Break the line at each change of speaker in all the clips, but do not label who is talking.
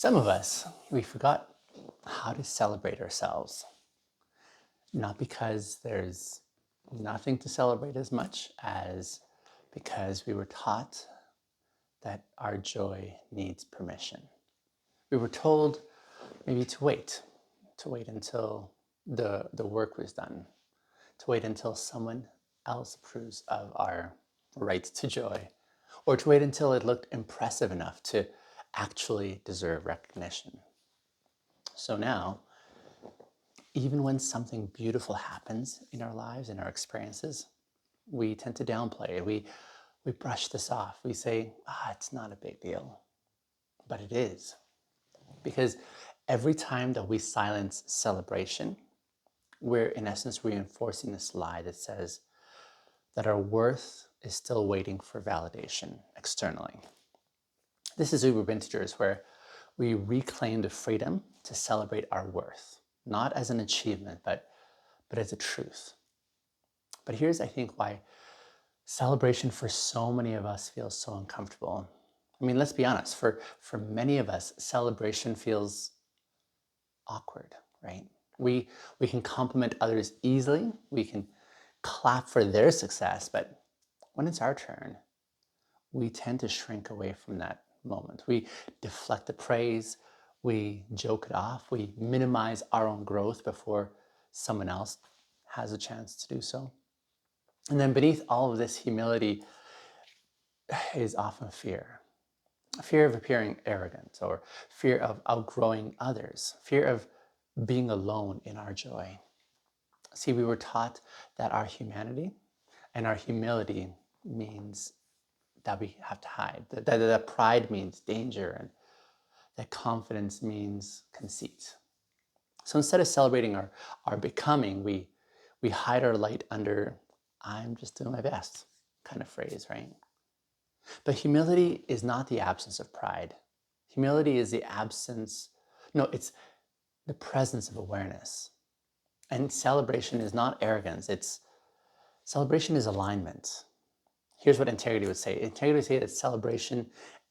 Some of us, we forgot how to celebrate ourselves, not because there's nothing to celebrate as much as because we were taught that our joy needs permission. We were told maybe to wait until the work was done, to wait until someone else approves of our right to joy, or to wait until it looked impressive enough to actually deserve recognition. So now, even when something beautiful happens in our lives, in our experiences, we tend to downplay it. We brush this off. We say, it's not a big deal. But it is. Because every time that we silence celebration, we're in essence reinforcing this lie that says that our worth is still waiting for validation externally. This is Uber Bintegers, where we reclaim the freedom to celebrate our worth, not as an achievement, but as a truth. But here's, I think, why celebration for so many of us feels so uncomfortable. I mean, let's be honest, for many of us, celebration feels awkward, right? We can compliment others easily, we can clap for their success, but when it's our turn, we tend to shrink away from that moment. We deflect the praise, we joke it off, we minimize our own growth before someone else has a chance to do so. And then beneath all of this humility is often fear of appearing arrogant, or fear of outgrowing others, fear of being alone in our joy. See, we were taught that our humanity and our humility means that we have to hide, that pride means danger, and that confidence means conceit. So instead of celebrating our becoming, we hide our light under "I'm just doing my best" kind of phrase, right? But humility is not the absence of pride. Humility is the absence, no, it's the presence of awareness. And celebration is not arrogance, celebration is alignment. Here's what integrity would say. Integrity would say that celebration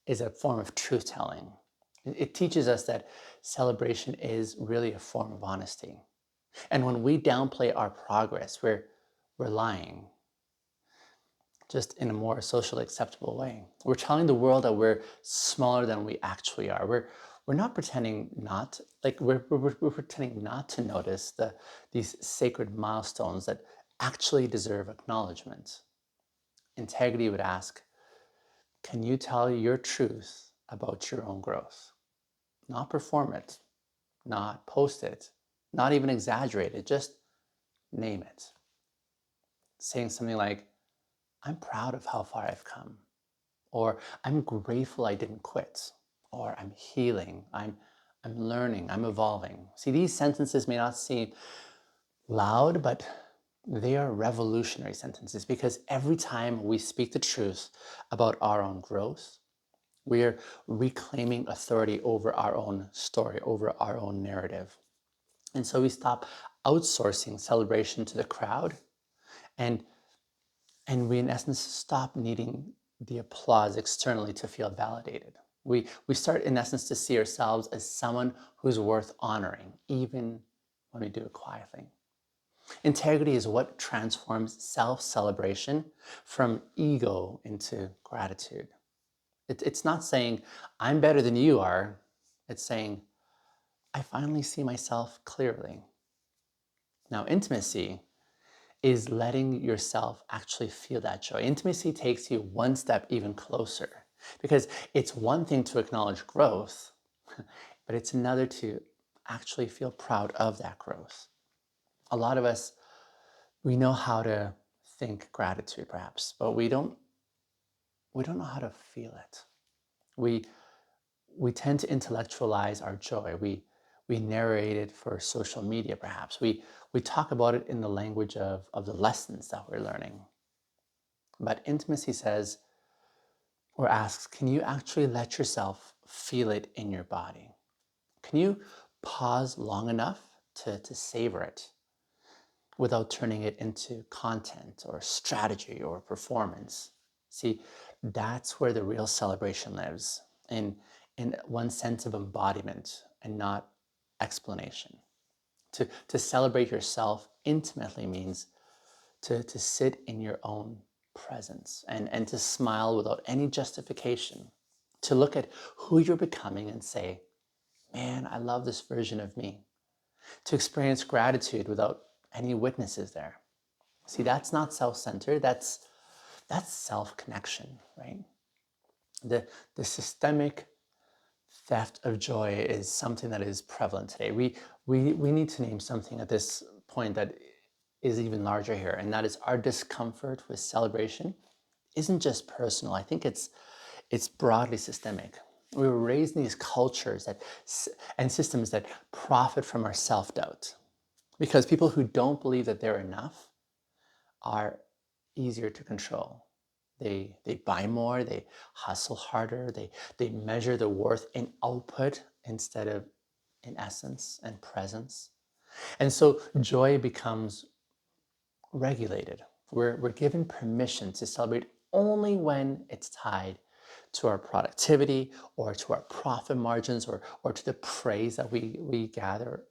is a form of truth telling. It teaches us that celebration is really a form of honesty. And when we downplay our progress, we're lying, just in a more socially acceptable way. We're telling the world that we're smaller than we actually are. We're not pretending not, like we're pretending not to notice these sacred milestones that actually deserve acknowledgement. Integrity would ask, can you tell your truth about your own growth? Not perform it, not post it, not even exaggerate it, just name it. Saying something like, I'm proud of how far I've come, or I'm grateful I didn't quit, or I'm healing, I'm learning, I'm evolving. See, these sentences may not seem loud, but they are revolutionary sentences, because every time we speak the truth about our own growth, we are reclaiming authority over our own story, over our own narrative. And so we stop outsourcing celebration to the crowd, and we in essence stop needing the applause externally to feel validated. We start in essence to see ourselves as someone who's worth honoring, even when we do it quietly. Integrity is what transforms self-celebration from ego into gratitude. It's not saying, I'm better than you are. It's saying, I finally see myself clearly. Now, intimacy is letting yourself actually feel that joy. Intimacy takes you one step even closer, because it's one thing to acknowledge growth, but it's another to actually feel proud of that growth. A lot of us, we know how to think gratitude perhaps, but we don't know how to feel it. We tend to intellectualize our joy. We narrate it for social media perhaps. We talk about it in the language of the lessons that we're learning. But intimacy says, or asks, can you actually let yourself feel it in your body? Can you pause long enough to savor it without turning it into content or strategy or performance? See, that's where the real celebration lives, in in one sense of embodiment and not explanation. To celebrate yourself intimately means to sit in your own presence and to smile without any justification, to look at who you're becoming and say, man, I love this version of me, to experience gratitude without any witnesses there. See, that's not self-centered, that's self-connection, right? The systemic theft of joy is something that is prevalent today. We need to name something at this point that is even larger here, and that is our discomfort with celebration isn't just personal. I think it's broadly systemic. We were raised in these cultures and systems that profit from our self-doubt, because people who don't believe that they're enough are easier to control. They buy more, they hustle harder, they measure their worth in output instead of in essence and presence. And so joy becomes regulated. We're given permission to celebrate only when it's tied to our productivity or to our profit margins or to the praise that we gather.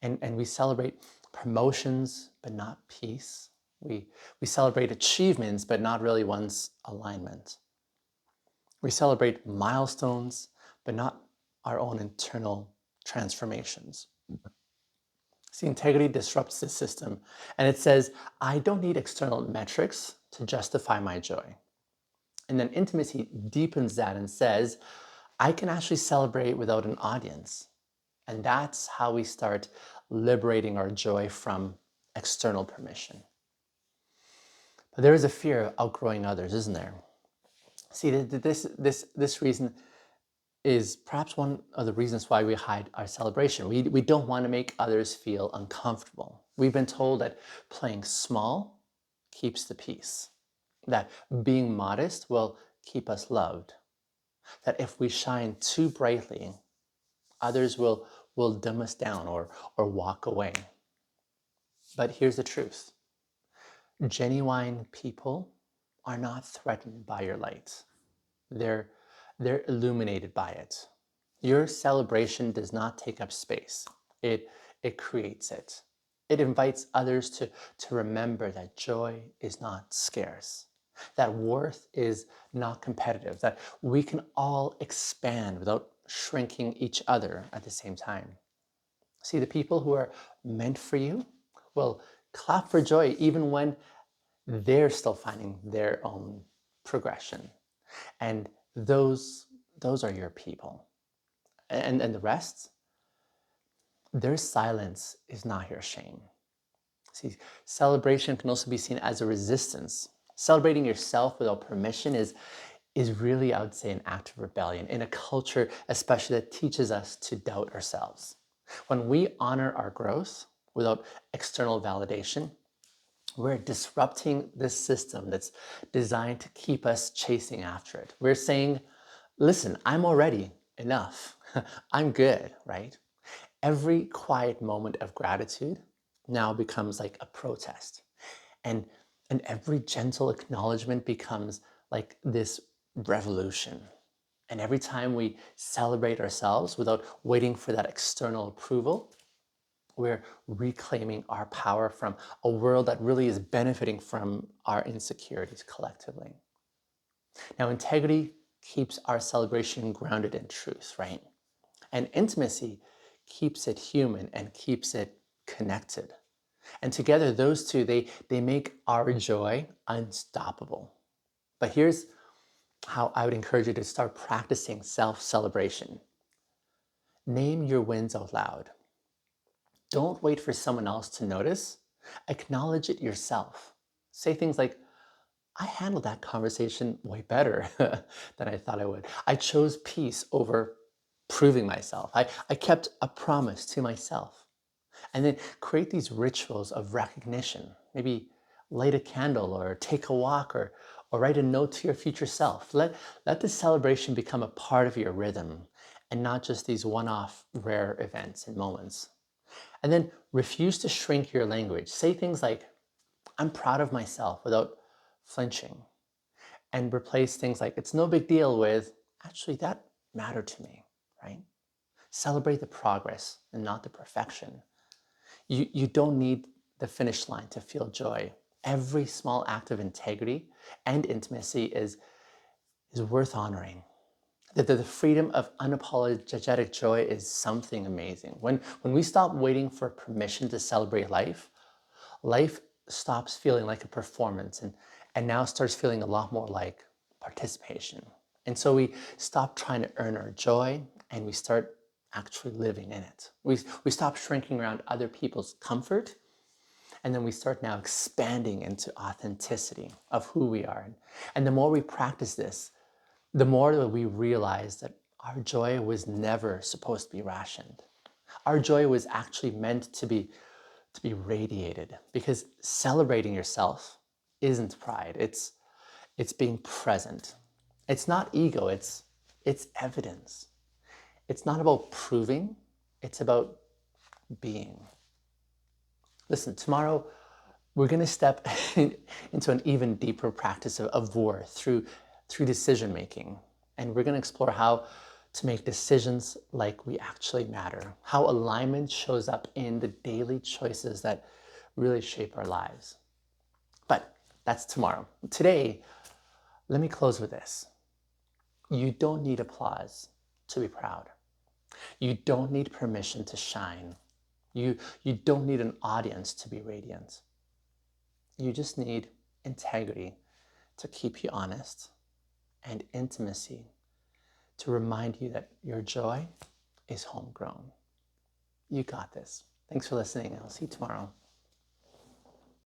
And we celebrate promotions, but not peace. We celebrate achievements, but not really one's alignment. We celebrate milestones, but not our own internal transformations. See, integrity disrupts the system, and it says, I don't need external metrics to justify my joy. And then intimacy deepens that and says, I can actually celebrate without an audience. And that's how we start liberating our joy from external permission. But there is a fear of outgrowing others, isn't there? See, this reason is perhaps one of the reasons why we hide our celebration. We don't want to make others feel uncomfortable. We've been told that playing small keeps the peace, that being modest will keep us loved, that if we shine too brightly, others will dim us down or walk away. But here's the truth. Genuine people are not threatened by your light. They're illuminated by it. Your celebration does not take up space. It creates it. It invites others to remember that joy is not scarce, that worth is not competitive, that we can all expand without shrinking each other at the same time. See, the people who are meant for you will clap for joy even when they're still finding their own progression. And those are your people. And the rest, their silence is not your shame. See, celebration can also be seen as a resistance. Celebrating yourself without permission is really, I would say, an act of rebellion in a culture especially that teaches us to doubt ourselves. When we honor our growth without external validation, we're disrupting this system that's designed to keep us chasing after it. We're saying, listen, I'm already enough. I'm good, right? Every quiet moment of gratitude now becomes like a protest. And every gentle acknowledgement becomes like this revolution. And every time we celebrate ourselves without waiting for that external approval, we're reclaiming our power from a world that really is benefiting from our insecurities collectively. Now, integrity keeps our celebration grounded in truth, right? And intimacy keeps it human and keeps it connected. And together, those two, they make our joy unstoppable. But here's how I would encourage you to start practicing self-celebration. Name your wins out loud. Don't wait for someone else to notice. Acknowledge it yourself. Say things like, I handled that conversation way better than I thought I would. I chose peace over proving myself. I kept a promise to myself. And then create these rituals of recognition. Maybe light a candle or take a walk or write a note to your future self. Let the celebration become a part of your rhythm and not just these one-off rare events and moments. And then refuse to shrink your language. Say things like, I'm proud of myself without flinching. And replace things like, it's no big deal with, actually, that mattered to me. right? Celebrate the progress and not the perfection. You don't need the finish line to feel joy. Every small act of integrity and intimacy is worth honoring. The freedom of unapologetic joy is something amazing. When we stop waiting for permission to celebrate life, life stops feeling like a performance and now starts feeling a lot more like participation. And so we stop trying to earn our joy and we start actually living in it. We stop shrinking around other people's comfort, and then we start now expanding into authenticity of who we are. And the more we practice this, the more that we realize that our joy was never supposed to be rationed. Our joy was actually meant to be radiated, because celebrating yourself isn't pride. It's being present. It's not ego, it's evidence. It's not about proving, it's about being. Listen, tomorrow we're going to step into an even deeper practice of war through decision making. And we're going to explore how to make decisions like we actually matter, how alignment shows up in the daily choices that really shape our lives. But that's tomorrow. Today, let me close with this. You don't need applause to be proud. You don't need permission to shine. You don't need an audience to be radiant. You just need integrity to keep you honest, and intimacy to remind you that your joy is homegrown. You got this. Thanks for listening. I'll see you tomorrow.